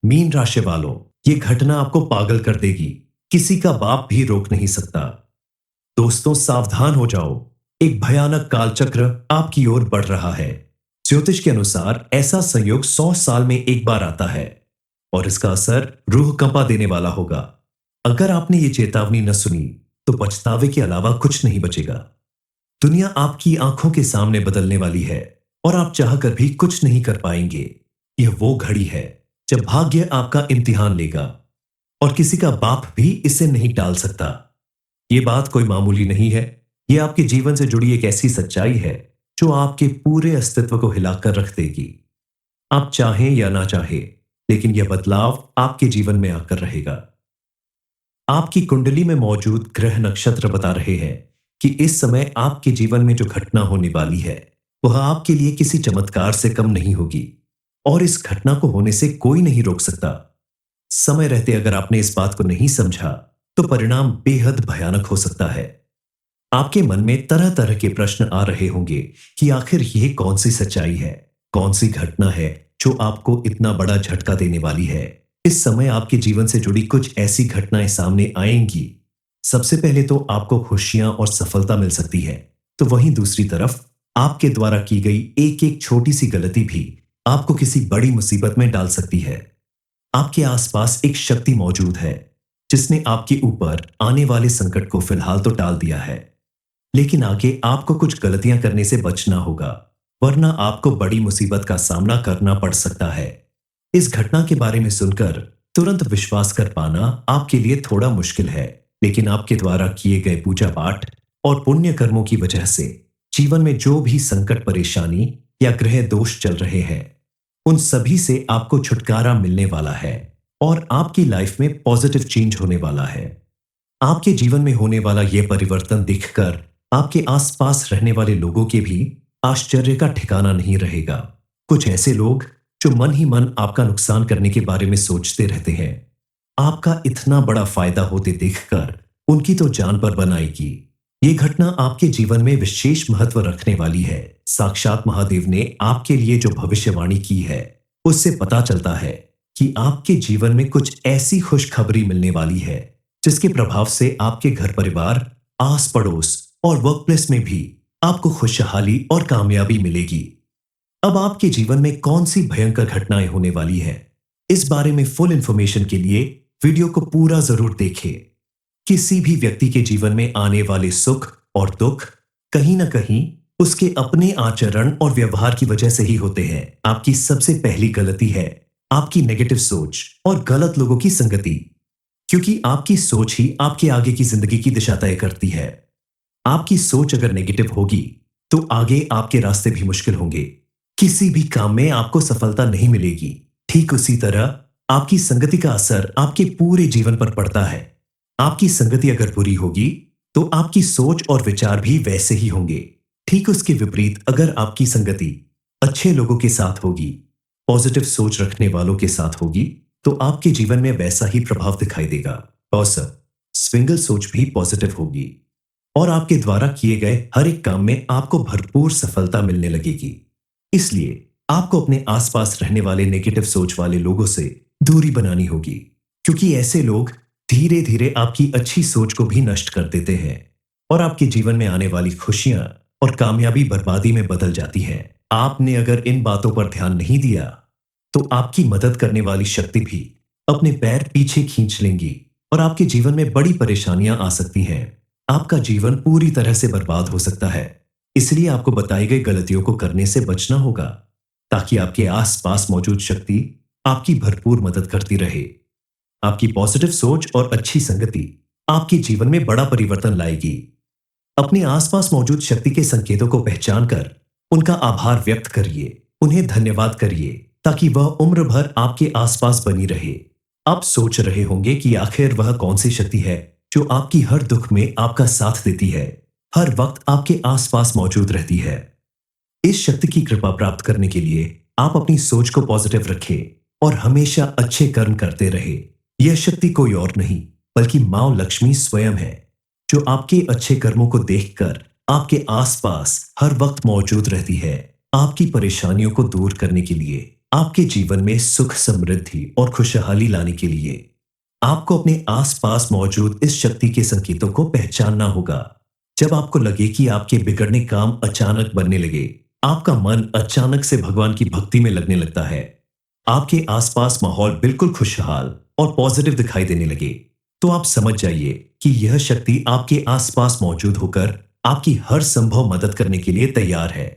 Mean राशि वालों, ये घटना आपको पागल कर देगी। किसी का बाप भी रोक नहीं सकता। दोस्तों, सावधान हो जाओ। एक भयानक कालचक्र आपकी ओर बढ़ रहा है। ज्योतिष के अनुसार ऐसा संयोग 100 साल में एक बार आता है और इसका असर रूह कंपा देने वाला होगा। अगर आपने ये चेतावनी न सुनी तो पछतावे के अलावा कुछ नहीं बचेगा। दुनिया आपकी आंखों के सामने बदलने वाली है और आप चाहकर भी कुछ नहीं कर पाएंगे। यह वो घड़ी है जब भाग्य आपका इम्तिहान लेगा और किसी का बाप भी इसे नहीं टाल सकता। ये बात कोई मामूली नहीं है। ये आपके जीवन से जुड़ी एक ऐसी सच्चाई है जो आपके पूरे अस्तित्व को हिलाकर रख देगी। आप चाहें या ना चाहें, लेकिन यह बदलाव आपके जीवन में आकर रहेगा। आपकी कुंडली में मौजूद ग्रह नक्षत्र बता रहे हैं कि इस समय आपके जीवन में जो घटना होने वाली है वह आपके लिए किसी चमत्कार से कम नहीं होगी और इस घटना को होने से कोई नहीं रोक सकता। समय रहते अगर आपने इस बात को नहीं समझा तो परिणाम बेहद भयानक हो सकता है। आपके मन में तरह तरह के प्रश्न आ रहे होंगे कि आखिर यह कौन सी सच्चाई है, कौन सी घटना है जो आपको इतना बड़ा झटका देने वाली है। इस समय आपके जीवन से जुड़ी कुछ ऐसी घटनाएं सामने आएंगी। सबसे पहले तो आपको खुशियां और सफलता मिल सकती है, तो वहीं दूसरी तरफ आपके द्वारा की गई एक एक छोटी सी गलती भी आपको किसी बड़ी मुसीबत में डाल सकती है। आपके आसपास एक शक्ति मौजूद है जिसने आपके ऊपर आने वाले संकट को फिलहाल तो टाल दिया है, लेकिन आगे आपको कुछ गलतियां करने से बचना होगा, वरना आपको बड़ी मुसीबत का सामना करना पड़ सकता है। इस घटना के बारे में सुनकर तुरंत विश्वास कर पाना आपके लिए थोड़ा मुश्किल है, लेकिन आपके द्वारा किए गए पूजा पाठ और पुण्य कर्मों की वजह से जीवन में जो भी संकट, परेशानी या ग्रह दोष चल रहे हैं, उन सभी से आपको छुटकारा मिलने वाला है और आपकी लाइफ में पॉजिटिव चेंज होने वाला है। आपके जीवन में होने वाला यह परिवर्तन दिखकर आपके आसपास रहने वाले लोगों के भी आश्चर्य का ठिकाना नहीं रहेगा। कुछ ऐसे लोग जो मन ही मन आपका नुकसान करने के बारे में सोचते रहते हैं, आपका इतना बड़ा फायदा होते देखकर उनकी तो जान पर बन आएगी। ये घटना आपके जीवन में विशेष महत्व रखने वाली है। साक्षात महादेव ने आपके लिए जो भविष्यवाणी की है उससे पता चलता है कि आपके जीवन में कुछ ऐसी खुशखबरी मिलने वाली है जिसके प्रभाव से आपके घर परिवार, आस पड़ोस और वर्क प्लेस में भी आपको खुशहाली और कामयाबी मिलेगी। अब आपके जीवन में कौन सी भयंकर घटनाएं होने वाली है, इस बारे में फुल इंफॉर्मेशन के लिए वीडियो को पूरा जरूर देखें। किसी भी व्यक्ति के जीवन में आने वाले सुख और दुख कहीं ना कहीं उसके अपने आचरण और व्यवहार की वजह से ही होते हैं। आपकी सबसे पहली गलती है आपकी नेगेटिव सोच और गलत लोगों की संगति, क्योंकि आपकी सोच ही आपके आगे की जिंदगी की दिशा तय करती है। आपकी सोच अगर नेगेटिव होगी तो आगे आपके रास्ते भी मुश्किल होंगे। किसी भी काम में आपको सफलता नहीं मिलेगी। ठीक उसी तरह आपकी संगति का असर आपके पूरे जीवन पर पड़ता है। आपकी संगति अगर बुरी होगी तो आपकी सोच और विचार भी वैसे ही होंगे। ठीक उसके विपरीत अगर आपकी संगति अच्छे लोगों के साथ होगी, पॉजिटिव सोच रखने वालों के साथ होगी, तो आपके जीवन में वैसा ही प्रभाव दिखाई देगा। और स्विंगल सोच भी पॉजिटिव होगी और आपके द्वारा किए गए हर एक काम में आपको भरपूर सफलता मिलने लगेगी। इसलिए आपको अपने आसपास रहने वाले नेगेटिव सोच वाले लोगों से दूरी बनानी होगी, क्योंकि ऐसे लोग धीरे धीरे आपकी अच्छी सोच को भी नष्ट कर देते हैं और आपके जीवन में आने वाली खुशियां और कामयाबी बर्बादी में बदल जाती है। आपने अगर इन बातों पर ध्यान नहीं दिया तो आपकी मदद करने वाली शक्ति भी अपने पैर पीछे खींच लेंगी और आपके जीवन में बड़ी परेशानियां आ सकती हैं। आपका जीवन पूरी तरह से बर्बाद हो सकता है। इसलिए आपको बताई गई गलतियों को करने से बचना होगा, ताकि आपके आसपास मौजूद शक्ति आपकी भरपूर मदद करती रहे। आपकी पॉजिटिव सोच और अच्छी संगति आपके जीवन में बड़ा परिवर्तन लाएगी। अपने आसपास मौजूद शक्ति के संकेतों को पहचान कर उनका आभार व्यक्त करिए, उन्हें धन्यवाद करिए, ताकि वह उम्र भर आपके आसपास बनी रहे। आप सोच रहे होंगे कि आखिर वह कौन सी शक्ति है जो आपकी हर दुख में आपका साथ देती है, हर वक्त आपके आसपास मौजूद रहती है। इस शक्ति की कृपा प्राप्त करने के लिए आप अपनी सोच को पॉजिटिव रखें और हमेशा अच्छे कर्म करते रहे। यह शक्ति कोई और नहीं बल्कि मां लक्ष्मी स्वयं है, जो आपके अच्छे कर्मों को देखकर आपके आसपास हर वक्त मौजूद रहती है, आपकी परेशानियों को दूर करने के लिए। आपके जीवन में सुख, समृद्धि और खुशहाली लाने के लिए आपको अपने आसपास मौजूद इस शक्ति के संकेतों को पहचानना होगा। जब आपको लगे कि आपके बिगड़ने काम अचानक बनने लगे, आपका मन अचानक से भगवान की भक्ति में लगने लगता है, आपके आसपास माहौल बिल्कुल खुशहाल और पॉजिटिव दिखाई देने लगे, तो आप समझ जाइए कि यह शक्ति आपके आसपास मौजूद होकर आपकी हर संभव मदद करने के लिए तैयार है।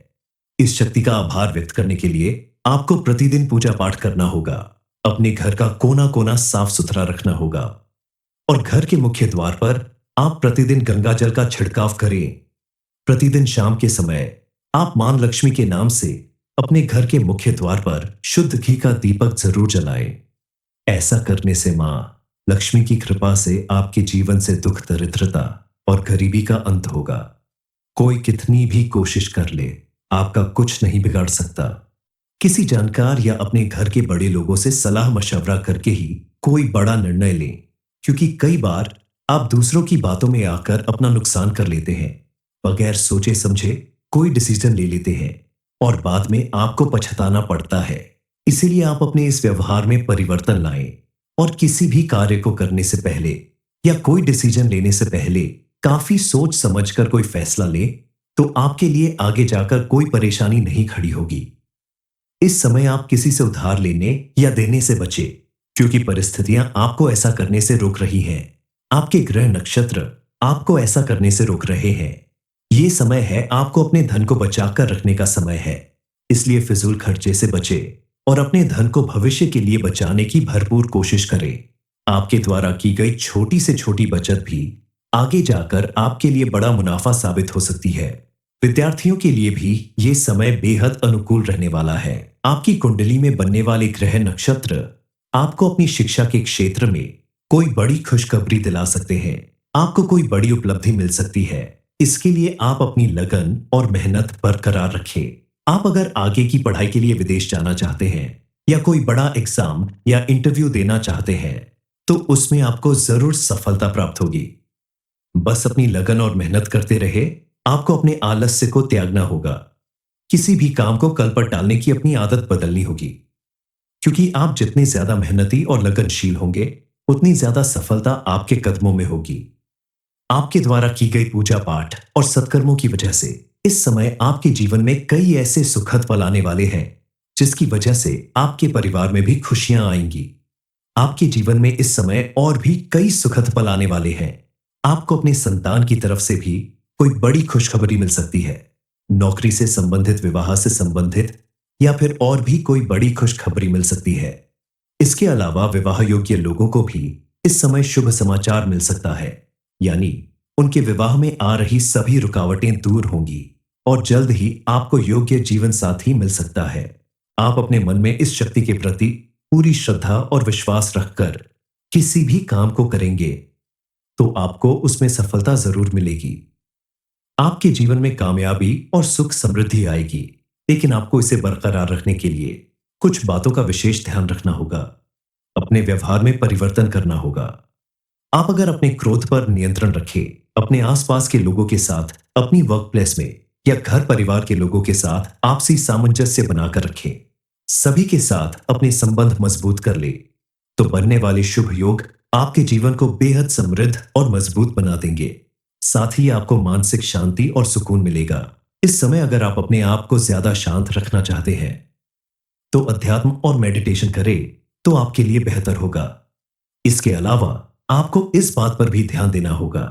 इस शक्ति का आभार व्यक्त करने के लिए आपको प्रतिदिन पूजा पाठ करना होगा, अपने घर का कोना कोना साफ सुथरा रखना होगा और घर के मुख्य द्वार पर आप प्रतिदिन गंगा जल का छिड़काव करें। प्रतिदिन शाम के समय आप मां लक्ष्मी के नाम से अपने घर के मुख्य द्वार पर शुद्ध घी का दीपक जरूर जलाएं। ऐसा करने से मां लक्ष्मी की कृपा से आपके जीवन से दुख, दरिद्रता और गरीबी का अंत होगा। कोई कितनी भी कोशिश कर ले, आपका कुछ नहीं बिगाड़ सकता। किसी जानकार या अपने घर के बड़े लोगों से सलाह मशवरा करके ही कोई बड़ा निर्णय लें, क्योंकि कई बार आप दूसरों की बातों में आकर अपना नुकसान कर लेते हैं। बगैर सोचे समझे कोई डिसीजन ले लेते हैं और बाद में आपको पछताना पड़ता है। इसीलिए आप अपने इस व्यवहार में परिवर्तन लाएं और किसी भी कार्य को करने से पहले या कोई डिसीजन लेने से पहले काफी सोच समझकर कोई फैसला लें, तो आपके लिए आगे जाकर कोई परेशानी नहीं खड़ी होगी। इस समय आप किसी से उधार लेने या देने से बचें, क्योंकि परिस्थितियां आपको ऐसा करने से रोक रही हैं। आपके ग्रह नक्षत्र आपको ऐसा करने से रोक रहे हैं। ये समय है आपको अपने धन को बचाकर रखने का समय है। इसलिए फिजूल खर्चे से बचें और अपने धन को भविष्य के लिए बचाने की भरपूर कोशिश करें। आपके द्वारा की गई छोटी से छोटी बचत भी आगे जाकर आपके लिए बड़ा मुनाफा साबित हो सकती है। विद्यार्थियों के लिए भी ये समय बेहद अनुकूल रहने वाला है। आपकी कुंडली में बनने वाले ग्रह नक्षत्र आपको अपनी शिक्षा के क्षेत्र में कोई बड़ी खुशखबरी दिला सकते हैं। आपको कोई बड़ी उपलब्धि मिल सकती है। इसके लिए आप अपनी लगन और मेहनत बरकरार रखें। आप अगर आगे की पढ़ाई के लिए विदेश जाना चाहते हैं या कोई बड़ा एग्जाम या इंटरव्यू देना चाहते हैं, तो उसमें आपको जरूर सफलता प्राप्त होगी। बस अपनी लगन और मेहनत करते रहे। आपको अपने आलस्य को त्यागना होगा। किसी भी काम को कल पर टालने की अपनी आदत बदलनी होगी, क्योंकि आप जितने ज्यादा मेहनती और लगनशील होंगे, उतनी ज्यादा सफलता आपके कदमों में होगी। आपके द्वारा की गई पूजा पाठ और सत्कर्मों की वजह से इस समय आपके जीवन में कई ऐसे सुखद पल आने वाले हैं, जिसकी वजह से आपके परिवार में भी खुशियां आएंगी। आपके जीवन में इस समय और भी कई सुखद पल आने वाले हैं। आपको अपने संतान की तरफ से भी कोई बड़ी खुशखबरी मिल सकती है। नौकरी से संबंधित, विवाह से संबंधित या फिर और भी कोई बड़ी खुशखबरी मिल सकती है। इसके अलावा विवाह योग्य लोगों को भी इस समय शुभ समाचार मिल सकता है, यानी उनके विवाह में आ रही सभी रुकावटें दूर होंगी और जल्द ही आपको योग्य जीवन साथी मिल सकता है। आप अपने मन में इस शक्ति के प्रति पूरी श्रद्धा और विश्वास रखकर किसी भी काम को करेंगे, तो आपको उसमें सफलता जरूर मिलेगी। आपके जीवन में कामयाबी और सुख समृद्धि आएगी, लेकिन आपको इसे बरकरार रखने के लिए कुछ बातों का विशेष ध्यान रखना होगा। अपने व्यवहार में परिवर्तन करना होगा। आप अगर अपने क्रोध पर नियंत्रण रखें, अपने आसपास के लोगों के साथ, अपनी वर्क प्लेस में या घर परिवार के लोगों के साथ आपसी सामंजस्य बनाकर रखें, सभी के साथ अपने संबंध मजबूत कर ले, तो बनने वाले शुभ योग आपके जीवन को बेहद समृद्ध और मजबूत बना देंगे। साथ ही आपको मानसिक शांति और सुकून मिलेगा। इस समय अगर आप अपने आप को ज्यादा शांत रखना चाहते हैं, तो अध्यात्म और मेडिटेशन करें, तो आपके लिए बेहतर होगा। इसके अलावा आपको इस बात पर भी ध्यान देना होगा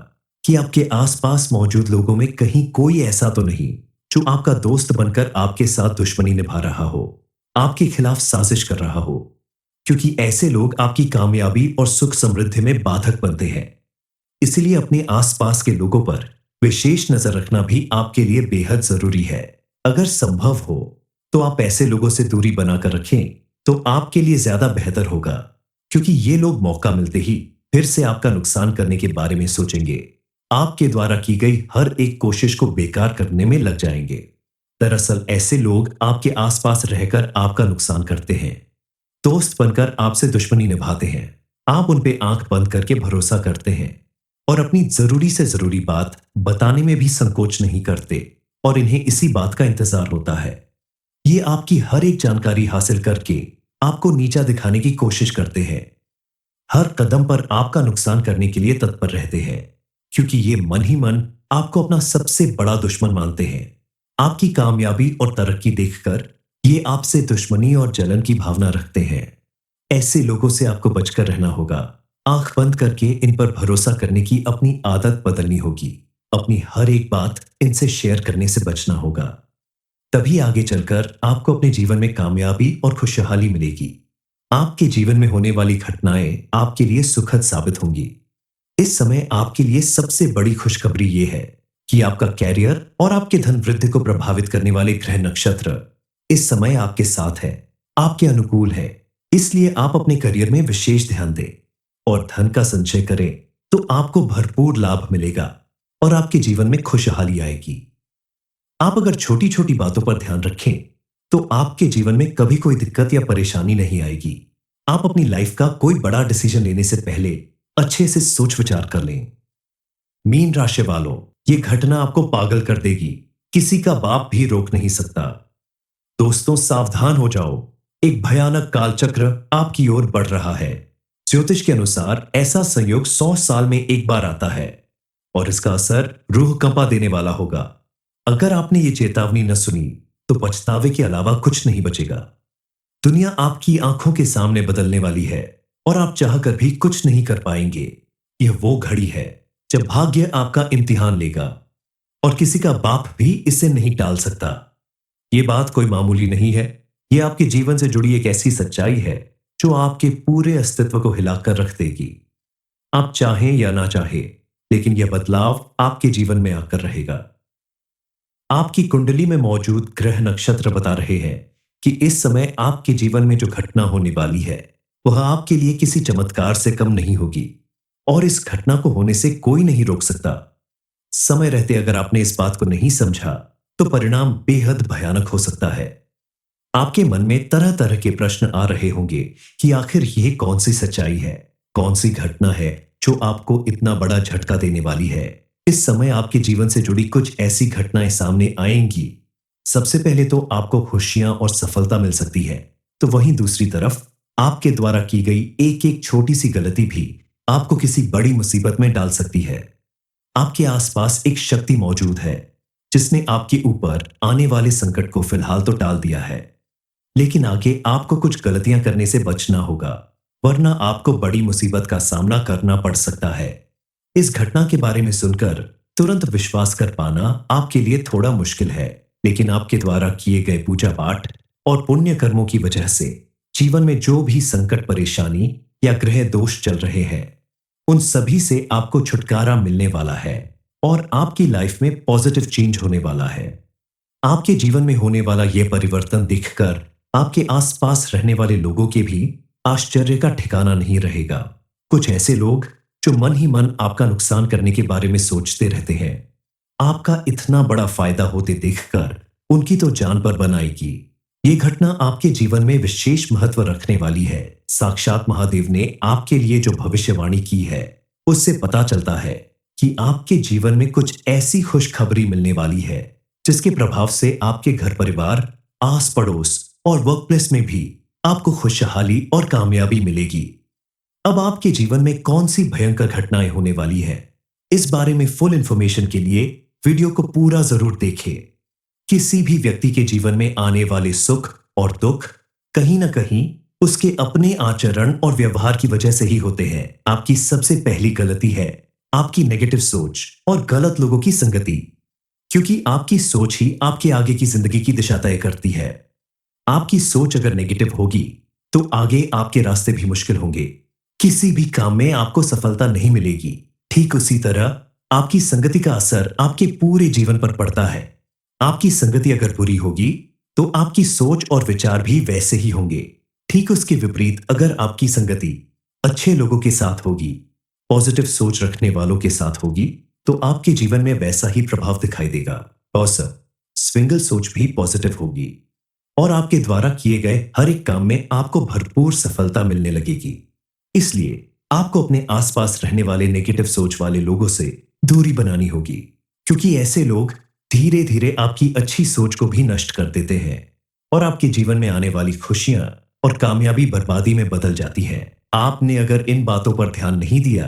कि आपके आसपास मौजूद लोगों में कहीं कोई ऐसा तो नहीं जो आपका दोस्त बनकर आपके साथ दुश्मनी निभा रहा हो, आपके खिलाफ साजिश कर रहा हो, क्योंकि ऐसे लोग आपकी कामयाबी और सुख समृद्धि में बाधक बनते हैं। इसलिए अपने आसपास के लोगों पर विशेष नजर रखना भी आपके लिए बेहद जरूरी है। अगर संभव हो तो आप ऐसे लोगों से दूरी बनाकर रखें, तो आपके लिए ज्यादा बेहतर होगा, क्योंकि ये लोग मौका मिलते ही फिर से आपका नुकसान करने के बारे में सोचेंगे। आपके द्वारा की गई हर एक कोशिश को बेकार करने में लग जाएंगे। दरअसल ऐसे लोग आपके आसपास रहकर आपका नुकसान करते हैं, दोस्त बनकर आपसे दुश्मनी निभाते हैं। आप उन पे आंख बंद करके भरोसा करते हैं और अपनी जरूरी से जरूरी बात बताने में भी संकोच नहीं करते, और इन्हें इसी बात का इंतजार होता है ये आपकी हर एक जानकारी हासिल करके आपको नीचा दिखाने की कोशिश करते हैं। हर कदम पर आपका नुकसान करने के लिए तत्पर रहते हैं, क्योंकि ये मन ही मन आपको अपना सबसे बड़ा दुश्मन मानते हैं। आपकी कामयाबी और तरक्की देखकर ये आपसे दुश्मनी और जलन की भावना रखते हैं। ऐसे लोगों से आपको बचकर रहना होगा। आंख बंद करके इन पर भरोसा करने की अपनी आदत बदलनी होगी। अपनी हर एक बात इनसे शेयर करने से बचना होगा। तभी आगे चलकर आपको अपने जीवन में कामयाबी और खुशहाली मिलेगी। आपके जीवन में होने वाली घटनाएं आपके लिए सुखद साबित होंगी। इस समय आपके लिए सबसे बड़ी खुशखबरी ये है कि आपका कैरियर और आपके धन वृद्धि को प्रभावित करने वाले ग्रह नक्षत्र इस समय आपके साथ है, आपके अनुकूल है। इसलिए आप अपने करियर में विशेष ध्यान दें और धन का संचय करें, तो आपको भरपूर लाभ मिलेगा और आपके जीवन में खुशहाली आएगी। आप अगर छोटी छोटी बातों पर ध्यान रखें, तो आपके जीवन में कभी कोई दिक्कत या परेशानी नहीं आएगी। आप अपनी लाइफ का कोई बड़ा डिसीजन लेने से पहले अच्छे से सोच विचार कर लें। मीन राशि वालों, ये घटना आपको पागल कर देगी। किसी का बाप भी रोक नहीं सकता। दोस्तों, सावधान हो जाओ। एक भयानक कालचक्र आपकी ओर बढ़ रहा है। ज्योतिष के अनुसार ऐसा संयोग 100 साल में एक बार आता है और इसका असर रूह कंपा देने वाला होगा। अगर आपने ये चेतावनी न सुनी, तो पछतावे के अलावा कुछ नहीं बचेगा। दुनिया आपकी आंखों के सामने बदलने वाली है और आप चाहकर भी कुछ नहीं कर पाएंगे। यह वो घड़ी है जब भाग्य आपका इम्तिहान लेगा और किसी का बाप भी इसे नहीं टाल सकता। यह बात कोई मामूली नहीं है। यह आपके जीवन से जुड़ी एक ऐसी सच्चाई है जो आपके पूरे अस्तित्व को हिलाकर रख देगी। आप चाहें या ना चाहें, लेकिन यह बदलाव आपके जीवन में आकर रहेगा। आपकी कुंडली में मौजूद ग्रह नक्षत्र बता रहे हैं कि इस समय आपके जीवन में जो घटना होने वाली है, वह आपके लिए किसी चमत्कार से कम नहीं होगी और इस घटना को होने से कोई नहीं रोक सकता। समय रहते अगर आपने इस बात को नहीं समझा, तो परिणाम बेहद भयानक हो सकता है। आपके मन में तरह तरह के प्रश्न आ रहे होंगे कि आखिर यह कौन सी सच्चाई है, कौन सी घटना है जो आपको इतना बड़ा झटका देने वाली है। इस समय आपके जीवन से जुड़ी कुछ ऐसी घटनाएं सामने आएंगी। सबसे पहले तो आपको खुशियां और सफलता मिल सकती है, तो वहीं दूसरी तरफ आपके द्वारा की गई एक एक छोटी सी गलती भी आपको किसी बड़ी मुसीबत में डाल सकती है। आपके आसपास एक शक्ति मौजूद है जिसने आपके ऊपर आने वाले संकट को फिलहाल तो टाल दिया है, लेकिन आगे आपको कुछ गलतियां करने से बचना होगा, वरना आपको बड़ी मुसीबत का सामना करना पड़ सकता है। इस घटना के बारे में सुनकर तुरंत विश्वास कर पाना आपके लिए थोड़ा मुश्किल है, लेकिन आपके द्वारा किए गए पूजा पाठ और पुण्य कर्मों की वजह से जीवन में जो भी संकट, परेशानी या ग्रह दोष चल रहे हैं, उन सभी से आपको छुटकारा मिलने वाला है और आपकी लाइफ में पॉजिटिव चेंज होने वाला है। आपके जीवन में होने वाला यह परिवर्तन देखकर आपके आसपास रहने वाले लोगों के भी आश्चर्य का ठिकाना नहीं रहेगा। कुछ ऐसे लोग जो मन ही मन आपका नुकसान करने के बारे में सोचते रहते हैं, आपका इतना बड़ा फायदा होते देखकर उनकी तो जान पर बन आएगी। ये घटना आपके जीवन में विशेष महत्व रखने वाली है। साक्षात महादेव ने आपके लिए जो भविष्यवाणी की है, उससे पता चलता है कि आपके जीवन में कुछ ऐसी खुशखबरी मिलने वाली है जिसके प्रभाव से आपके घर परिवार, आस पड़ोस और वर्क प्लेस में भी आपको खुशहाली और कामयाबी मिलेगी। अब आपके जीवन में कौन सी भयंकर घटनाएं होने वाली है, इस बारे में फुल इंफॉर्मेशन के लिए वीडियो को पूरा जरूर देखें। किसी भी व्यक्ति के जीवन में आने वाले सुख और दुख कहीं ना कहीं उसके अपने आचरण और व्यवहार की वजह से ही होते हैं। आपकी सबसे पहली गलती है आपकी नेगेटिव सोच और गलत लोगों की संगति, क्योंकि आपकी सोच ही आपके आगे की जिंदगी की दिशा तय करती है। आपकी सोच अगर नेगेटिव होगी तो आगे आपके रास्ते भी मुश्किल होंगे। किसी भी काम में आपको सफलता नहीं मिलेगी। ठीक उसी तरह आपकी संगति का असर आपके पूरे जीवन पर पड़ता है। आपकी संगति अगर बुरी होगी तो आपकी सोच और विचार भी वैसे ही होंगे। ठीक उसके विपरीत अगर आपकी संगति अच्छे लोगों के साथ होगी, पॉजिटिव सोच रखने वालों के साथ होगी, तो आपके जीवन में वैसा ही प्रभाव दिखाई देगा। और सिंगल सोच भी पॉजिटिव होगी और आपके द्वारा किए गए हर एक काम में आपको भरपूर सफलता मिलने लगेगी। इसलिए आपको अपने आसपास रहने वाले नेगेटिव सोच वाले लोगों से दूरी बनानी होगी, क्योंकि ऐसे लोग धीरे धीरे आपकी अच्छी सोच को भी नष्ट कर देते हैं। और आपके जीवन में आने वाली खुशियां और कामयाबी बर्बादी में बदल जाती है। आपने अगर इन बातों पर ध्यान नहीं दिया,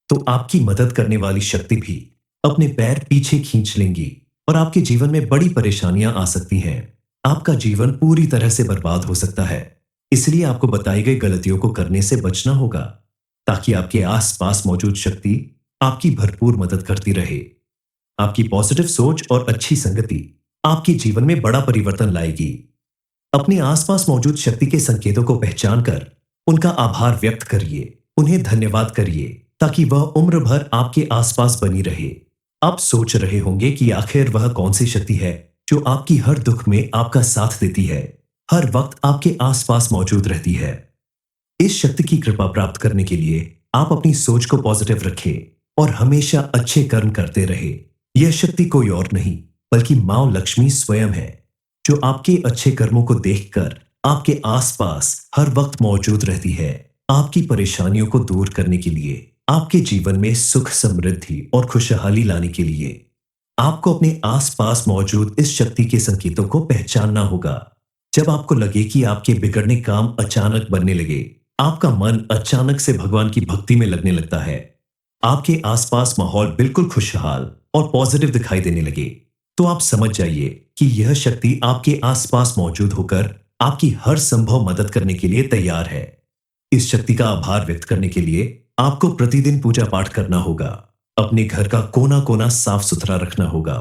तो आपकी मदद करने वाली शक्ति भी अपने पैर पीछे खींच लेंगी और आपके जीवन में बड़ी परेशानियां आ सकती हैं। आपका जीवन पूरी तरह से बर्बाद हो सकता है। इसलिए आपको बताई गई गलतियों को करने से बचना होगा, ताकि आपके आसपास मौजूद शक्ति आपकी भरपूर मदद करती रहे। आपकी पॉजिटिव सोच और अच्छी संगति आपके जीवन में बड़ा परिवर्तन लाएगी। अपने आसपास मौजूद शक्ति के संकेतों को पहचान कर उनका आभार व्यक्त करिए, उन्हें धन्यवाद करिए, ताकि वह उम्र भर आपके आसपास बनी रहे। आप सोच रहे होंगे कि आखिर वह कौन सी शक्ति है जो आपकी हर दुख में आपका साथ देती है, हर वक्त आपके आसपास मौजूद रहती है। इस शक्ति की कृपा प्राप्त करने के लिए आप अपनी सोच को पॉजिटिव रखें और हमेशा अच्छे कर्म करते रहे। यह शक्ति कोई और नहीं बल्कि मां लक्ष्मी स्वयं है, जो आपके अच्छे कर्मों को देखकर आपके आसपास हर वक्त मौजूद रहती है। आपकी परेशानियों को दूर करने के लिए, आपके जीवन में सुख समृद्धि और खुशहाली लाने के लिए आपको अपने आसपास मौजूद इस शक्ति के संकेतों को पहचानना होगा। जब आपको लगे कि आपके बिगड़ने काम अचानक बनने लगे, आपका मन अचानक से भगवान की भक्ति में लगने लगता है, आपके आसपास माहौल बिल्कुल खुशहाल और पॉजिटिव दिखाई देने लगे, तो आप समझ जाइए कि यह शक्ति आपके आसपास मौजूद होकर आपकी हर संभव मदद करने के लिए तैयार है। इस शक्ति का आभार व्यक्त करने के लिए आपको प्रतिदिन पूजा पाठ करना होगा, अपने घर का कोना कोना साफ सुथरा रखना होगा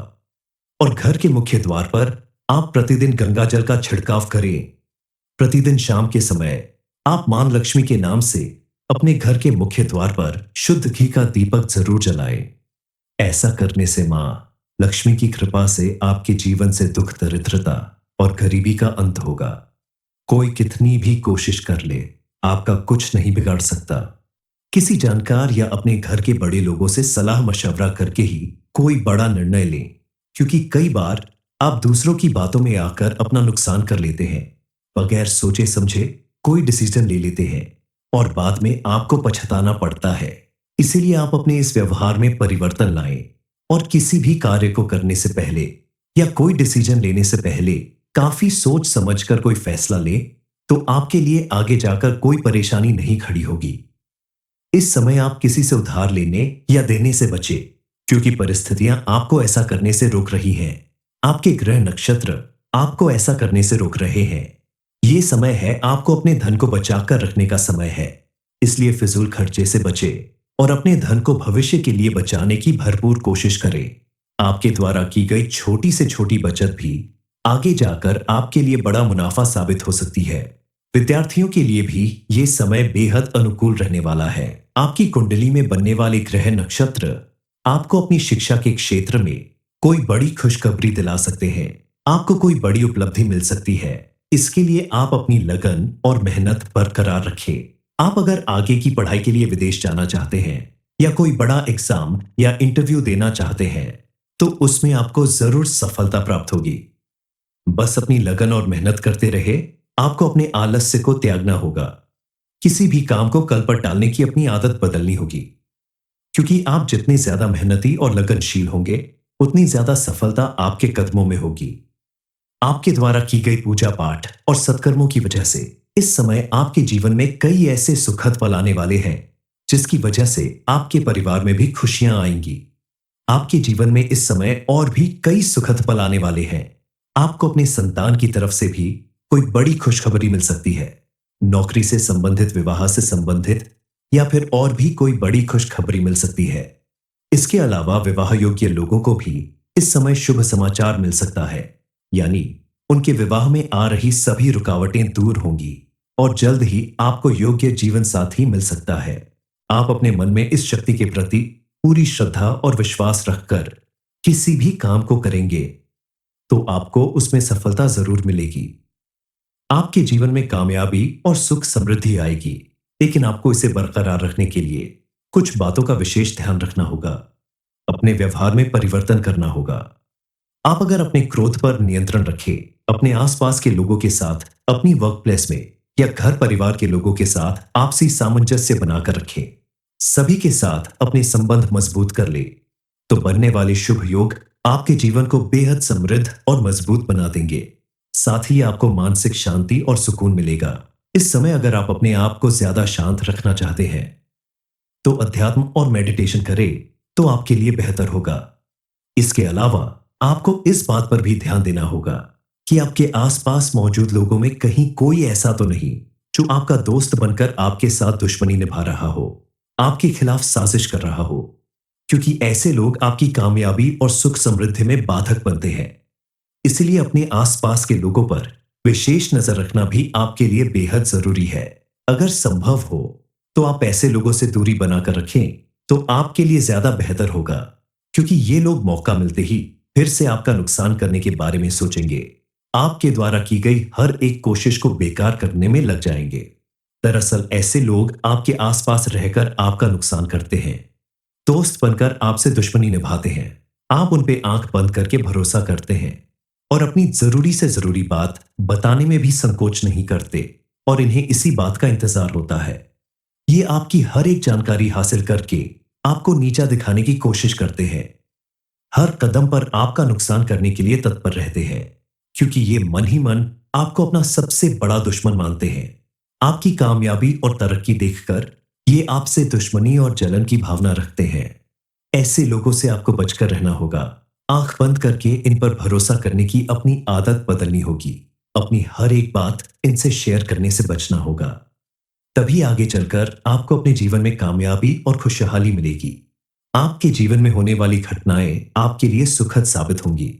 और घर के मुख्य द्वार पर आप प्रतिदिन गंगा जल का छिड़काव करें। प्रतिदिन शाम के समय आप मां लक्ष्मी के नाम से अपने घर के मुख्य द्वार पर शुद्ध घी का दीपक जरूर जलाएं। ऐसा करने से मां लक्ष्मी की कृपा से आपके जीवन से दुख दरिद्रता और गरीबी का अंत होगा। कोई कितनी भी कोशिश कर ले, आपका कुछ नहीं बिगाड़ सकता। किसी जानकार या अपने घर के बड़े लोगों से सलाह मशवरा करके ही कोई बड़ा निर्णय लें, क्योंकि कई बार आप दूसरों की बातों में आकर अपना नुकसान कर लेते हैं। बगैर सोचे समझे कोई डिसीजन ले लेते हैं और बाद में आपको पछताना पड़ता है। इसीलिए आप अपने इस व्यवहार में परिवर्तन लाएं और किसी भी कार्य को करने से पहले या कोई डिसीजन लेने से पहले काफी सोच समझकर कोई फैसला लें, तो आपके लिए आगे जाकर कोई परेशानी नहीं खड़ी होगी। इस समय आप किसी से उधार लेने या देने से बचें, क्योंकि परिस्थितियां आपको ऐसा करने से रोक रही हैं। आपके ग्रह नक्षत्र आपको ऐसा करने से रोक रहे हैं। ये समय है आपको अपने धन को बचाकर रखने का समय है। इसलिए फिजूल खर्चे से बचें और अपने धन को भविष्य के लिए बचाने की भरपूर कोशिश करें। आपके द्वारा की गई छोटी से छोटी बचत भी आगे जाकर आपके लिए बड़ा मुनाफा साबित हो सकती है। विद्यार्थियों के लिए भी ये समय बेहद अनुकूल रहने वाला है। आपकी कुंडली में बनने वाले ग्रह नक्षत्र आपको अपनी शिक्षा के क्षेत्र में कोई बड़ी खुशखबरी दिला सकते हैं। आपको कोई बड़ी उपलब्धि मिल सकती है। इसके लिए आप अपनी लगन और मेहनत बरकरार रखें। आप अगर आगे की पढ़ाई के लिए विदेश जाना चाहते हैं या कोई बड़ा एग्जाम या इंटरव्यू देना चाहते हैं, तो उसमें आपको जरूर सफलता प्राप्त होगी। बस अपनी लगन और मेहनत करते रहे। आपको अपने आलस्य को त्यागना होगा। किसी भी काम को कल पर टालने की अपनी आदत बदलनी होगी, क्योंकि आप जितने ज्यादा मेहनती और लगनशील होंगे, उतनी ज्यादा सफलता आपके कदमों में होगी। आपके द्वारा की गई पूजा पाठ और सत्कर्मों की वजह से इस समय आपके जीवन में कई ऐसे सुखद पल आने वाले हैं, जिसकी वजह से आपके परिवार में भी खुशियां आएंगी। आपके जीवन में इस समय और भी कई सुखद पल आने वाले हैं। आपको अपने संतान की तरफ से भी कोई बड़ी खुशखबरी मिल सकती है। नौकरी से संबंधित, विवाह से संबंधित या फिर और भी कोई बड़ी खुशखबरी मिल सकती है। इसके अलावा विवाह योग्य लोगों को भी इस समय शुभ समाचार मिल सकता है, यानी उनके विवाह में आ रही सभी रुकावटें दूर होंगी और जल्द ही आपको योग्य जीवन साथी मिल सकता है। आप अपने मन में इस शक्ति के प्रति पूरी श्रद्धा और विश्वास रखकर किसी भी काम को करेंगे, तो आपको उसमें सफलता जरूर मिलेगी। आपके जीवन में कामयाबी और सुख समृद्धि आएगी, लेकिन आपको इसे बरकरार रखने के लिए कुछ बातों का विशेष ध्यान रखना होगा। अपने व्यवहार में परिवर्तन करना होगा। आप अगर अपने क्रोध पर नियंत्रण रखें, अपने आसपास के लोगों के साथ, अपनी वर्क प्लेस में या घर परिवार के लोगों के साथ आपसी सामंजस्य बनाकर रखें, सभी के साथ अपने संबंध मजबूत कर ले, तो बनने वाले शुभ योग आपके जीवन को बेहद समृद्ध और मजबूत बना देंगे। साथ ही आपको मानसिक शांति और सुकून मिलेगा। इस समय अगर आप अपने आप को ज्यादा शांत रखना चाहते हैं तो अध्यात्म और मेडिटेशन करें तो आपके लिए बेहतर होगा। इसके अलावा आपको इस बात पर भी ध्यान देना होगा कि आपके आसपास मौजूद लोगों में कहीं कोई ऐसा तो नहीं जो आपका दोस्त बनकर आपके साथ दुश्मनी निभा रहा हो, आपके खिलाफ साजिश कर रहा हो, क्योंकि ऐसे लोग आपकी कामयाबी और सुख समृद्धि में बाधक बनते हैं। इसलिए अपने आसपास के लोगों पर विशेष नजर रखना भी आपके लिए बेहद जरूरी है। अगर संभव हो तो आप ऐसे लोगों से दूरी बनाकर रखें तो आपके लिए ज्यादा बेहतर होगा, क्योंकि ये लोग मौका मिलते ही फिर से आपका नुकसान करने के बारे में सोचेंगे। आपके द्वारा की गई हर एक कोशिश को बेकार करने में लग जाएंगे। दरअसल ऐसे लोग आपके आसपास रहकर आपका नुकसान करते हैं, दोस्त बनकर आपसे दुश्मनी निभाते हैं। आप उन पे आंख बंद करके भरोसा करते हैं और अपनी जरूरी से जरूरी बात बताने में भी संकोच नहीं करते और इन्हें इसी बात का इंतजार होता है। ये आपकी हर एक जानकारी हासिल करके आपको नीचा दिखाने की कोशिश करते हैं। हर कदम पर आपका नुकसान करने के लिए तत्पर रहते हैं, क्योंकि ये मन ही मन आपको अपना सबसे बड़ा दुश्मन मानते हैं। आपकी कामयाबी और तरक्की देखकर ये आपसे दुश्मनी और जलन की भावना रखते हैं। ऐसे लोगों से आपको बचकर रहना होगा। आंख बंद करके इन पर भरोसा करने की अपनी आदत बदलनी होगी। अपनी हर एक बात इनसे शेयर करने से बचना होगा। तभी आगे चलकर आपको अपने जीवन में कामयाबी और खुशहाली मिलेगी। आपके जीवन में होने वाली घटनाएं आपके लिए सुखद साबित होंगी।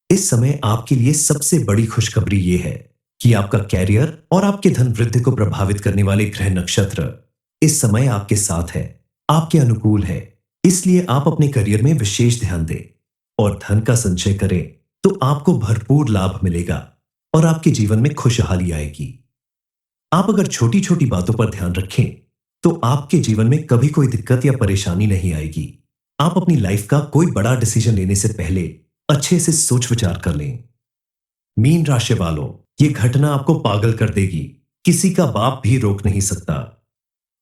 इस समय आपके लिए सबसे बड़ी खुशखबरी यह है कि आपका कैरियर और आपके धन वृद्धि को प्रभावित करने वाले ग्रह नक्षत्र इस समय आपके साथ है, आपके अनुकूल है। इसलिए आप अपने करियर में विशेष ध्यान दें और धन का संचय करें तो आपको भरपूर लाभ मिलेगा और आपके जीवन में खुशहाली आएगी। आप अगर छोटी छोटी बातों पर ध्यान रखें तो आपके जीवन में कभी कोई दिक्कत या परेशानी नहीं आएगी। आप अपनी लाइफ का कोई बड़ा डिसीजन लेने से पहले अच्छे से सोच विचार कर लें। मीन राशि वालों, ये घटना आपको पागल कर देगी। किसी का बाप भी रोक नहीं सकता।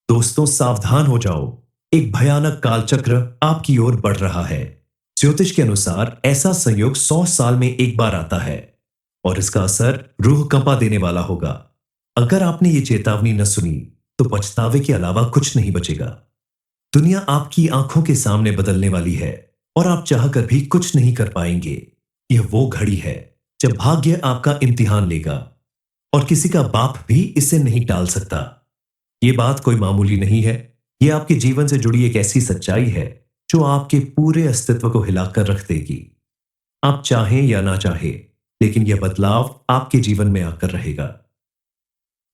दोस्तों सावधान हो जाओ, एक भयानक कालचक्र आपकी ओर बढ़ रहा है। ज्योतिष के अनुसार ऐसा संयोग 100 साल में एक बार आता है और इसका असर रूह कंपा देने वाला होगा। अगर आपने ये चेतावनी न सुनी तो पछतावे के अलावा कुछ नहीं बचेगा। दुनिया आपकी आंखों के सामने बदलने वाली है और आप चाहकर भी कुछ नहीं कर पाएंगे। यह वो घड़ी है जब भाग्य आपका इम्तिहान लेगा और किसी का बाप भी इसे नहीं टाल सकता। यह बात कोई मामूली नहीं है। यह आपके जीवन से जुड़ी एक ऐसी सच्चाई है जो आपके पूरे अस्तित्व को हिलाकर रख देगी। आप चाहें या ना चाहें, लेकिन यह बदलाव आपके जीवन में आकर रहेगा।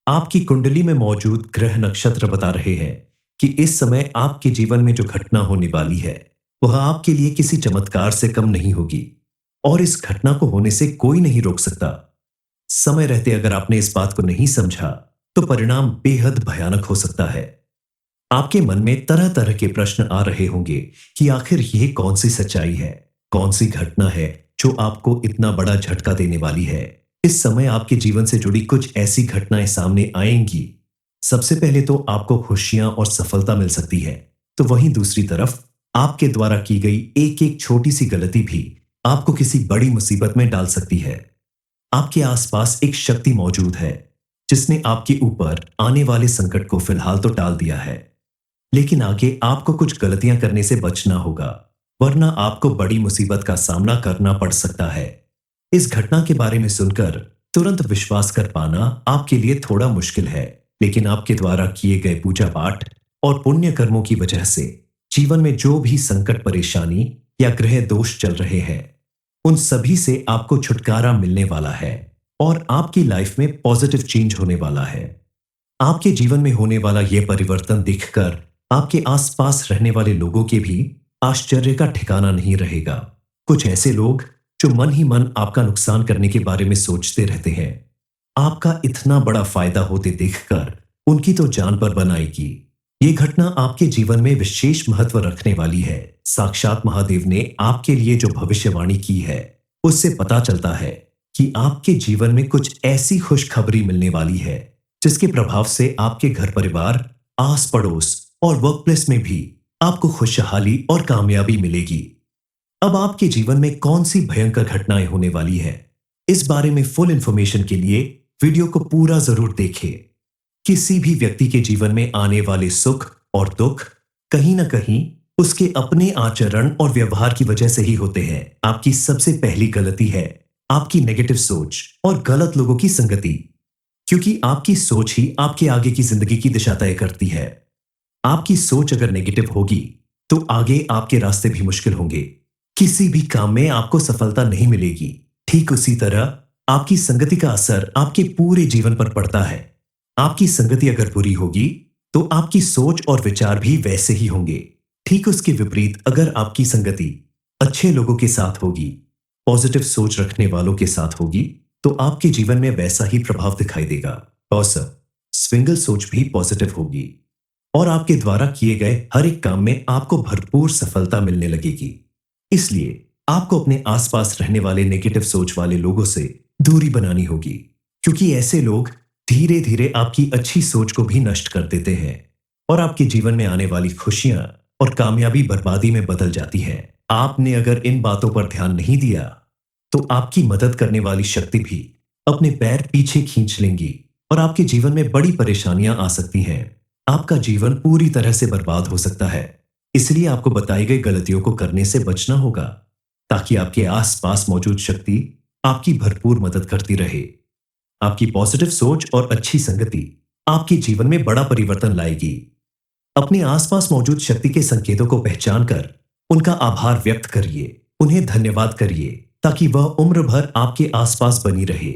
आपकी कुंडली में मौजूद ग्रह नक्षत्र बता रहे हैं कि इस समय आपके जीवन में जो घटना होने वाली है वह आपके लिए किसी चमत्कार से कम नहीं होगी और इस घटना को होने से कोई नहीं रोक सकता। समय रहते अगर आपने इस बात को नहीं समझा तो परिणाम बेहद भयानक हो सकता है। आपके मन में तरह तरह के प्रश्न आ रहे होंगे कि आखिर यह कौन सी सच्चाई है, कौन सी घटना है जो आपको इतना बड़ा झटका देने वाली है। इस समय आपके जीवन से जुड़ी कुछ ऐसी घटनाएं सामने आएंगी। सबसे पहले तो आपको खुशियां और सफलता मिल सकती है, तो वहीं दूसरी तरफ आपके द्वारा की गई एक एक छोटी सी गलती भी आपको किसी बड़ी मुसीबत में डाल सकती है। आपके आसपास एक शक्ति मौजूद है जिसने आपके ऊपर आने वाले संकट को फिलहाल तो टाल दिया है, लेकिन आगे आपको कुछ गलतियां करने से बचना होगा, वरना आपको बड़ी मुसीबत का सामना करना पड़ सकता है। इस घटना के बारे में सुनकर तुरंत विश्वास कर पाना आपके लिए थोड़ा मुश्किल है, लेकिन आपके द्वारा किए गए पूजा पाठ और पुण्य कर्मों की वजह से जीवन में जो भी संकट, परेशानी या ग्रह दोष चल रहे हैं उन सभी से आपको छुटकारा मिलने वाला है और आपकी लाइफ में पॉजिटिव चेंज होने वाला है। आपके जीवन में होने वाला यह परिवर्तन देखकर आपके आसपास रहने वाले लोगों के भी आश्चर्य का ठिकाना नहीं रहेगा। कुछ ऐसे लोग जो मन ही मन आपका नुकसान करने के बारे में सोचते रहते हैं, आपका इतना बड़ा फायदा होते देखकर उनकी तो जान पर बन आएगी। ये घटना आपके जीवन में विशेष महत्व रखने वाली है। साक्षात महादेव ने आपके लिए जो भविष्यवाणी की है उससे पता चलता है कि आपके जीवन में कुछ ऐसी खुशखबरी मिलने वाली है जिसके प्रभाव से आपके घर परिवार, आस पड़ोस और वर्क प्लेस में भी आपको खुशहाली और कामयाबी मिलेगी। अब आपके जीवन में कौन सी भयंकर घटनाएं होने वाली है इस बारे में फुल इंफॉर्मेशन के लिए वीडियो को पूरा जरूर देखें। किसी भी व्यक्ति के जीवन में आने वाले सुख और दुख कहीं ना कहीं उसके अपने आचरण और व्यवहार की वजह से ही होते हैं। आपकी सबसे पहली गलती है आपकी नेगेटिव सोच और गलत लोगों की संगति, क्योंकि आपकी सोच ही आपके आगे की जिंदगी की दिशा तय करती है। आपकी सोच अगर नेगेटिव होगी तो आगे आपके रास्ते भी मुश्किल होंगे। किसी भी काम में आपको सफलता नहीं मिलेगी। ठीक उसी तरह आपकी संगति का असर आपके पूरे जीवन पर पड़ता है। आपकी संगति अगर बुरी होगी तो आपकी सोच और विचार भी वैसे ही होंगे। ठीक उसके विपरीत अगर आपकी संगति अच्छे लोगों के साथ होगी, पॉजिटिव सोच रखने वालों के साथ होगी, तो आपके जीवन में वैसा ही प्रभाव दिखाई देगा। और स्विंगल सोच भी पॉजिटिव होगी और आपके द्वारा किए गए हर एक काम में आपको भरपूर सफलता मिलने लगेगी। इसलिए आपको अपने आसपास रहने वाले नेगेटिव सोच वाले लोगों से दूरी बनानी होगी, क्योंकि ऐसे लोग धीरे धीरे आपकी अच्छी सोच को भी नष्ट कर देते हैं और आपके जीवन में आने वाली खुशियां और कामयाबी बर्बादी में बदल जाती है। आपने अगर इन बातों पर ध्यान नहीं दिया तो आपकी मदद करने वाली शक्ति भी अपने पैर पीछे खींच लेंगी और आपके जीवन में बड़ी परेशानियां आ सकती हैं। आपका जीवन पूरी तरह से बर्बाद हो सकता है। इसलिए आपको बताई गई गलतियों को करने से बचना होगा, ताकि आपके आसपास मौजूद शक्ति आपकी भरपूर मदद करती रहे। आपकी पॉजिटिव सोच और अच्छी संगति आपके जीवन में बड़ा परिवर्तन लाएगी। अपने आसपास मौजूद शक्ति के संकेतों को पहचान कर उनका आभार व्यक्त करिए, उन्हें धन्यवाद करिए, ताकि वह उम्र भर आपके आसपास बनी रहे।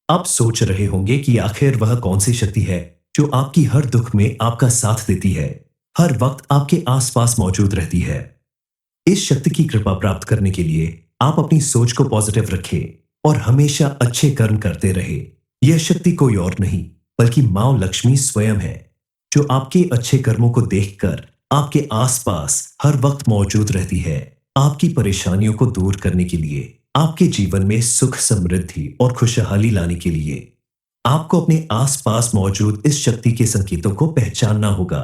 आप सोच रहे होंगे कि आखिर वह कौन सी शक्ति है जो आपकी हर दुख में आपका साथ देती है, हर वक्त आपके आसपास मौजूद रहती है। इस शक्ति की कृपा प्राप्त करने के लिए आप अपनी सोच को पॉजिटिव रखें और हमेशा अच्छे कर्म करते रहे। यह शक्ति कोई और नहीं बल्कि मां लक्ष्मी स्वयं है, जो आपके अच्छे कर्मों को देखकर आपके आसपास हर वक्त मौजूद रहती है, आपकी परेशानियों को दूर करने के लिए, आपके जीवन में सुख समृद्धि और खुशहाली लाने के लिए। आपको अपने आसपास मौजूद इस शक्ति के संकेतों को पहचानना होगा।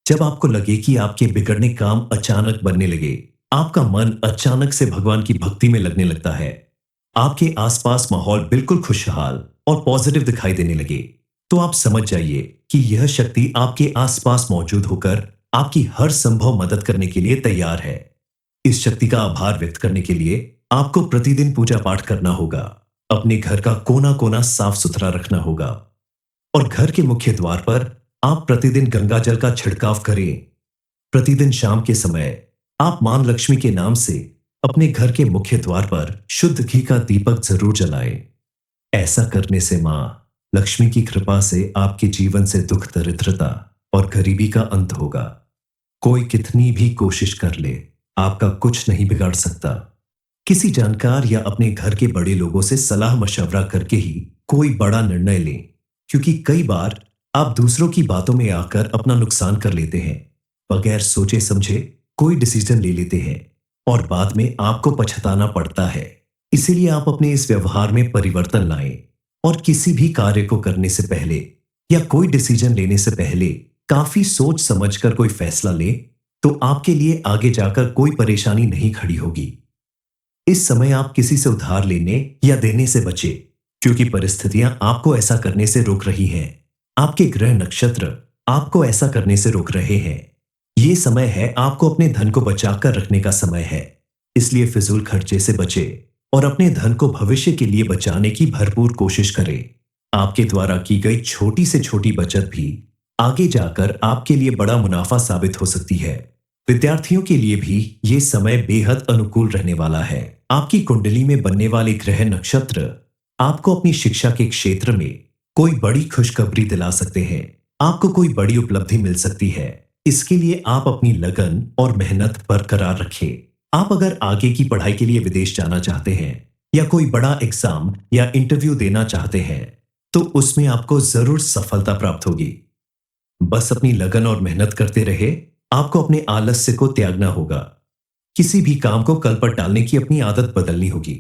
जब आपको लगे कि आपके बिगड़ने काम अचानक बनने लगे, आपका मन अचानक से भगवान की भक्ति में लगने लगता है, आपके आसपास माहौल बिल्कुल खुशहाल और पॉजिटिव दिखाई देने लगे, तो आप समझ जाइए कि यह शक्ति आपके आसपास मौजूद होकर आपकी हर संभव मदद करने के लिए तैयार है। इस शक्ति का आभार व्यक्त करने के लिए आपको प्रतिदिन पूजा पाठ करना होगा, अपने घर का कोना कोना साफ सुथरा रखना होगा और घर के मुख्य द्वार पर आप प्रतिदिन गंगा जल का छिड़काव करें। प्रतिदिन शाम के समय आप मां लक्ष्मी के नाम से अपने घर के मुख्य द्वार पर शुद्ध घी का दीपक जरूर जलाएं। ऐसा करने से मां लक्ष्मी की कृपा से आपके जीवन से दुख दरिद्रता और गरीबी का अंत होगा। कोई कितनी भी कोशिश कर ले, आपका कुछ नहीं बिगाड़ सकता। किसी जानकार या अपने घर के बड़े लोगों से सलाह मशवरा करके ही कोई बड़ा निर्णय लें, क्योंकि कई बार आप दूसरों की बातों में आकर अपना नुकसान कर लेते हैं। बगैर सोचे समझे कोई डिसीजन ले लेते हैं और बाद में आपको पछताना पड़ता है। इसीलिए आप अपने इस व्यवहार में परिवर्तन लाएं और किसी भी कार्य को करने से पहले या कोई डिसीजन लेने से पहले काफी सोच समझकर कोई फैसला लें, तो आपके लिए आगे जाकर कोई परेशानी नहीं खड़ी होगी। इस समय आप किसी से उधार लेने या देने से बचें, क्योंकि परिस्थितियां आपको ऐसा करने से रोक रही हैं। आपके ग्रह नक्षत्र आपको ऐसा करने से रोक रहे हैं। ये समय है आपको अपने धन को बचाकर रखने का समय है। इसलिए फिजूल खर्चे से बचें और अपने धन को भविष्य के लिए बचाने की भरपूर कोशिश करें। आपके द्वारा की गई छोटी से छोटी बचत भी आगे जाकर आपके लिए बड़ा मुनाफा साबित हो सकती है। विद्यार्थियों के लिए भी ये समय बेहद अनुकूल रहने वाला है। आपकी कुंडली में बनने वाले ग्रह नक्षत्र आपको अपनी शिक्षा के क्षेत्र में कोई बड़ी खुशखबरी दिला सकते हैं। आपको कोई बड़ी उपलब्धि मिल सकती है। इसके लिए आप अपनी लगन और मेहनत बरकरार रखें। आप अगर आगे की पढ़ाई के लिए विदेश जाना चाहते हैं या कोई बड़ा एग्जाम या इंटरव्यू देना चाहते हैं, तो उसमें आपको जरूर सफलता प्राप्त होगी। बस अपनी लगन और मेहनत करते रहे। आपको अपने आलस्य को त्यागना होगा। किसी भी काम को कल पर टालने की अपनी आदत बदलनी होगी,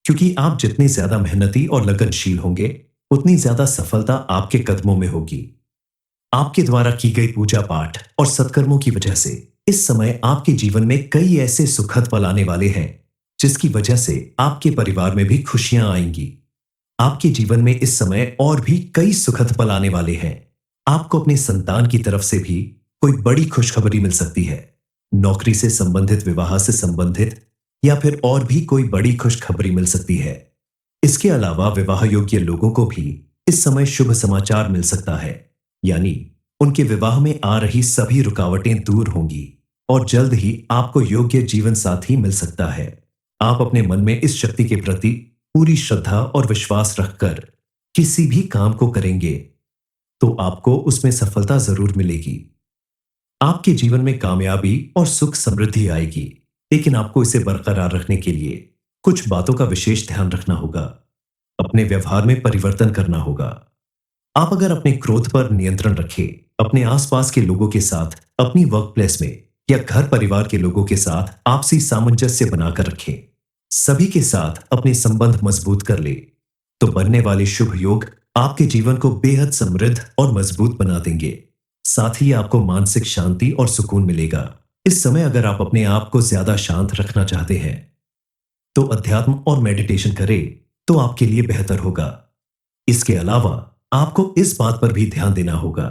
क्योंकि आप जितने ज्यादा मेहनती और लगनशील होंगे, उतनी ज्यादा सफलता आपके कदमों में होगी। आपके द्वारा की गई पूजा पाठ और सत्कर्मों की वजह से इस समय आपके जीवन में कई ऐसे सुखद पल आने वाले हैं जिसकी वजह से आपके परिवार में भी खुशियां आएंगी। आपके जीवन में इस समय और भी कई सुखद पल आने वाले हैं। आपको अपने संतान की तरफ से भी कोई बड़ी खुशखबरी मिल सकती है। नौकरी से संबंधित, विवाह से संबंधित या फिर और भी कोई बड़ी खुशखबरी मिल सकती है। इसके अलावा विवाह योग्य लोगों को भी इस समय शुभ समाचार मिल सकता है, यानी उनके विवाह में आ रही सभी रुकावटें दूर होंगी और जल्द ही आपको योग्य जीवन साथी मिल सकता है। आप अपने मन में इस शक्ति के प्रति पूरी श्रद्धा और विश्वास रखकर किसी भी काम को करेंगे तो आपको उसमें सफलता जरूर मिलेगी। आपके जीवन में कामयाबी और सुख समृद्धि आएगी, लेकिन आपको इसे बरकरार रखने के लिए कुछ बातों का विशेष ध्यान रखना होगा। अपने व्यवहार में परिवर्तन करना होगा। आप अगर अपने क्रोध पर नियंत्रण रखें, अपने आसपास के लोगों के साथ, अपनी वर्क प्लेस में या घर परिवार के लोगों के साथ आपसी सामंजस्य बनाकर रखें, सभी के साथ अपने संबंध मजबूत कर ले, तो बनने वाले शुभ योग आपके जीवन को बेहद समृद्ध और मजबूत बना देंगे। साथ ही आपको मानसिक शांति और सुकून मिलेगा। इस समय अगर आप अपने आप को ज्यादा शांत रखना चाहते हैं तो अध्यात्म और मेडिटेशन करें तो आपके लिए बेहतर होगा। इसके अलावा आपको इस बात पर भी ध्यान देना होगा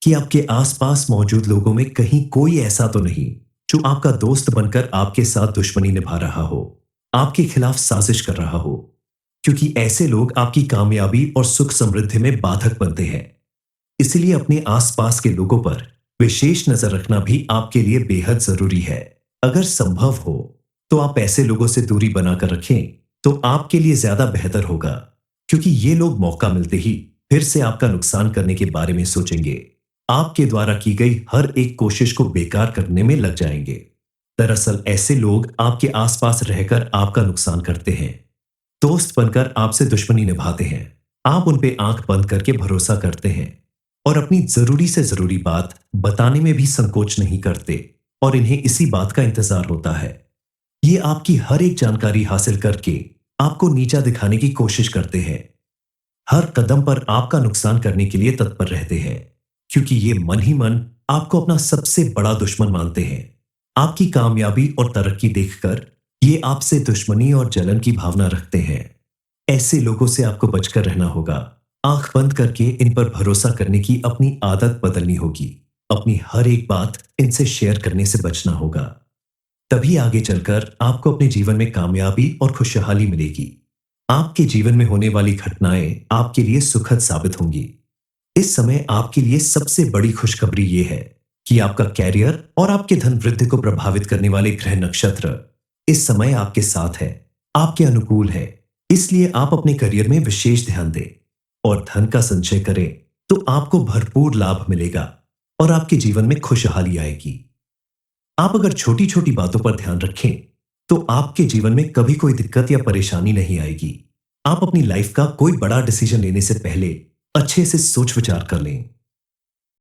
कि आपके आसपास मौजूद लोगों में कहीं कोई ऐसा तो नहीं जो आपका दोस्त बनकर आपके साथ दुश्मनी निभा रहा हो, आपके खिलाफ साजिश कर रहा हो, क्योंकि ऐसे लोग आपकी कामयाबी और सुख समृद्धि में बाधक बनते हैं। इसलिए अपने आसपास के लोगों पर विशेष नजर रखना भी आपके लिए बेहद जरूरी है। अगर संभव हो तो आप ऐसे लोगों से दूरी बनाकर रखें तो आपके लिए ज्यादा बेहतर होगा, क्योंकि ये लोग मौका मिलते ही फिर से आपका नुकसान करने के बारे में सोचेंगे। आपके द्वारा की गई हर एक कोशिश को बेकार करने में लग जाएंगे। दरअसल ऐसे लोग आपके आसपास रहकर आपका नुकसान करते हैं, दोस्त बनकर आपसे दुश्मनी निभाते हैं। आप उन पे आंख बंद करके भरोसा करते हैं और अपनी जरूरी से जरूरी बात बताने में भी संकोच नहीं करते और इन्हें इसी बात का इंतजार होता है। ये आपकी हर एक जानकारी हासिल करके आपको नीचा दिखाने की कोशिश करते हैं। हर कदम पर आपका नुकसान करने के लिए तत्पर रहते हैं, क्योंकि ये मन ही मन आपको अपना सबसे बड़ा दुश्मन मानते हैं। आपकी कामयाबी और तरक्की देखकर ये आपसे दुश्मनी और जलन की भावना रखते हैं। ऐसे लोगों से आपको बचकर रहना होगा। आंख बंद करके इन पर भरोसा करने की अपनी आदत बदलनी होगी। अपनी हर एक बात इनसे शेयर करने से बचना होगा। तभी आगे चलकर आपको अपने जीवन में कामयाबी और खुशहाली मिलेगी। आपके जीवन में होने वाली घटनाएं आपके लिए सुखद साबित होंगी। इस समय आपके लिए सबसे बड़ी खुशखबरी यह है कि आपका कैरियर और आपके धन वृद्धि को प्रभावित करने वाले ग्रह नक्षत्र इस समय आपके साथ है, आपके अनुकूल है। इसलिए आप अपने करियर में विशेष ध्यान दें और धन का संचय करें तो आपको भरपूर लाभ मिलेगा और आपके जीवन में खुशहाली आएगी। आप अगर छोटी छोटी बातों पर ध्यान रखें तो आपके जीवन में कभी कोई दिक्कत या परेशानी नहीं आएगी। आप अपनी लाइफ का कोई बड़ा डिसीजन लेने से पहले अच्छे से सोच विचार कर लें।